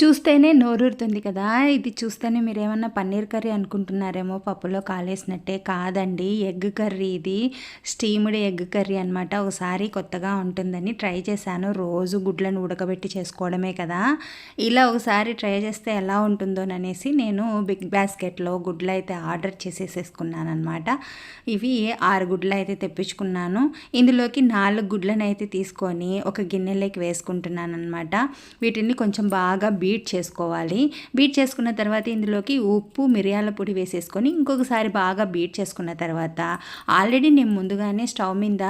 చూస్తేనే నోరూరుతుంది కదా! ఇది చూస్తేనే మీరేమన్నా పన్నీర్ కర్రీ అనుకుంటున్నారేమో పప్పులో కాలేసినట్టే. కాదండి. ఎగ్ కర్రీ ఇది. స్టీమ్డ్ ఎగ్ కర్రీ అనమాట. ఒకసారి కొత్తగా ఉంటుందని ట్రై చేశాను. రోజు గుడ్లను ఉడకబెట్టి చేసుకోవడమే కదా! ఇలా ఒకసారి ట్రై చేస్తే ఎలా ఉంటుందోననేసి నేను బిగ్ బాస్కెట్‌లో గుడ్లయితే ఆర్డర్ చేసేసుకున్నాననమాట. ఇవి 6 గుడ్లయితే తెప్పించుకున్నాను. ఇందులోకి 4 గుడ్లనైతే తీసుకొని ఒక గిన్నెలోకి వేసుకుంటున్నాననమాట. వీటిని కొంచెం బాగా బీట్ చేసుకోవాలి. బీట్ చేసుకున్న తర్వాత ఇందులోకి ఉప్పు, మిరియాల పొడి వేసేసుకొని ఇంకొకసారి బాగా బీట్ చేసుకున్న తర్వాత ఆల్రెడీ నేను ముందుగానే స్టవ్ మీద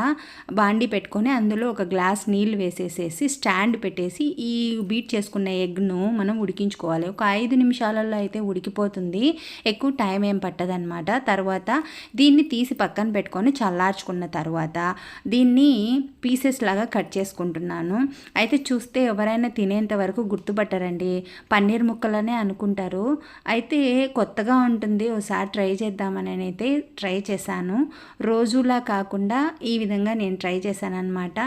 బాండీ పెట్టుకొని అందులో ఒక గ్లాస్ నీళ్ళు వేసేసేసి స్టాండ్ పెట్టేసి ఈ బీట్ చేసుకున్న ఎగ్ను మనం ఉడికించుకోవాలి. ఒక 5 నిమిషాలలో అయితే ఉడికిపోతుంది. ఎక్కువ టైం ఏం పట్టదనమాట. తర్వాత దీన్ని తీసి పక్కన పెట్టుకొని చల్లార్చుకున్న తర్వాత దీన్ని పీసెస్ లాగా కట్ చేసుకుంటున్నాను. అయితే చూస్తే ఎవరైనా తినేంత వరకు గుర్తుపట్టరండి. పన్నీర్ ముక్కలనే అనుకుంటారు. అయితే కొత్తగా ఉంటుంది. ఒకసారి ట్రై చేద్దామని అయితే ట్రై చేశాను. రోజులా కాకుండా ఈ విధంగా నేను ట్రై చేశానన్నమాట.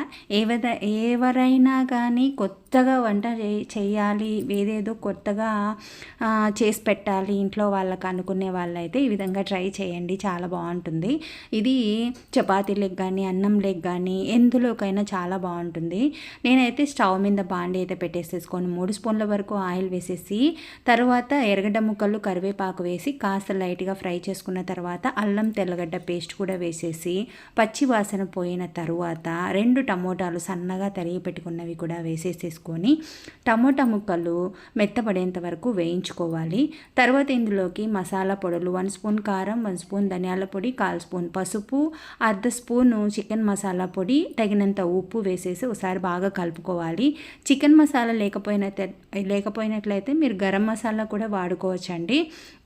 ఎవరైనా కానీ కొత్తగా వంట చేయాలి, ఏదేదో కొత్తగా చేసి పెట్టాలి ఇంట్లో వాళ్ళకి అనుకునే వాళ్ళైతే ఈ విధంగా ట్రై చేయండి. చాలా బాగుంటుంది. ఇది చపాతీలకు కానీ అన్నంలోకి కానీ ఎందులోకైనా చాలా బాగుంటుంది. నేనైతే స్టవ్ మీద బాండీ అయితే పెట్టేసేసుకొని 3 స్పూన్ల వరకు ఆయిల్ వేసేసి తర్వాత ఎర్రగడ్డ ముక్కలు, కరివేపాకు వేసి కాస్త లైట్గా ఫ్రై చేసుకున్న తర్వాత అల్లం తెల్లగడ్డ పేస్ట్ కూడా వేసేసి పచ్చి వాసన పోయిన తర్వాత 2 టమోటాలు సన్నగా తరిగి పెట్టుకున్నవి కూడా వేసేసేసుకొని టమోటా ముక్కలు మెత్తపడేంత వరకు వేయించుకోవాలి. తర్వాత ఇందులోకి మసాలా పొడులు 1 స్పూన్ కారం, 1 స్పూన్ ధనియాల పొడి, 1/4 స్పూన్ పసుపు, 1/2 స్పూను చికెన్ మసాలా పొడి, తగినంత ఉప్పు వేసేసి ఒకసారి బాగా కలుపుకోవాలి. చికెన్ మసాలా లేకపోయినట్లయితే మీరు గరం మసాలా కూడా వాడుకోవచ్చండి.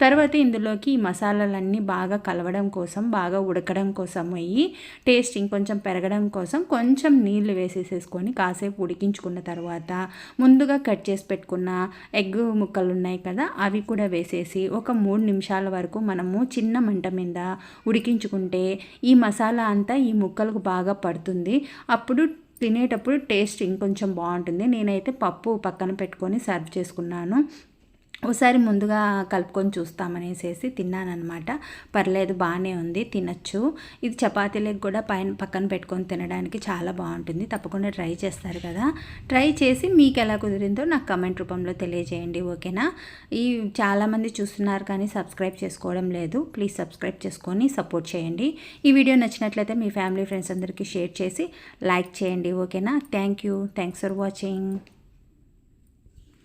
తర్వాత ఇందులోకి ఈ మసాలాలన్నీ బాగా కలవడం కోసం, బాగా ఉడకడం కోసం టేస్ట్ ఇంకొంచెం పెరగడం కోసం కొంచెం నీళ్లు వేసేసేసుకొని కాసేపు ఉడికించుకున్న తర్వాత ముందుగా కట్ చేసి పెట్టుకున్న ఎగ్ ముక్కలు ఉన్నాయి కదా, అవి కూడా వేసేసి ఒక 3 నిమిషాల వరకు మనము చిన్న మంట మీద ఉడికించుకుంటే ఈ మసాలా అంతా ఈ ముక్కలకు బాగా పడుతుంది. అప్పుడు తినేటప్పుడు టేస్ట్ ఇంకొంచెం బాగుంటుంది. నేనైతే పప్పు పక్కన పెట్టుకొని సర్వ్ చేసుకున్నాను. ఒకసారి ముందుగా కలుపుకొని చూస్తామనేసి తిన్నానమాట. పర్లేదు, బాగానే ఉంది, తినచ్చు. ఇది చపాతీలకు కూడా పక్కన పెట్టుకొని తినడానికి చాలా బాగుంటుంది. తప్పకుండా ట్రై చేస్తారు కదా. ట్రై చేసి మీకు ఎలా కుదిరిందో నాకు కమెంట్ రూపంలో తెలియజేయండి. ఓకేనా? ఈ చాలామంది చూస్తున్నారు కానీ సబ్స్క్రైబ్ చేసుకోవడం లేదు. ప్లీజ్ సబ్స్క్రైబ్ చేసుకొని సపోర్ట్ చేయండి. ఈ వీడియో నచ్చినట్లయితే మీ ఫ్యామిలీ ఫ్రెండ్స్ అందరికీ షేర్ చేసి లైక్ చేయండి. ఓకేనా? Thanks for watching.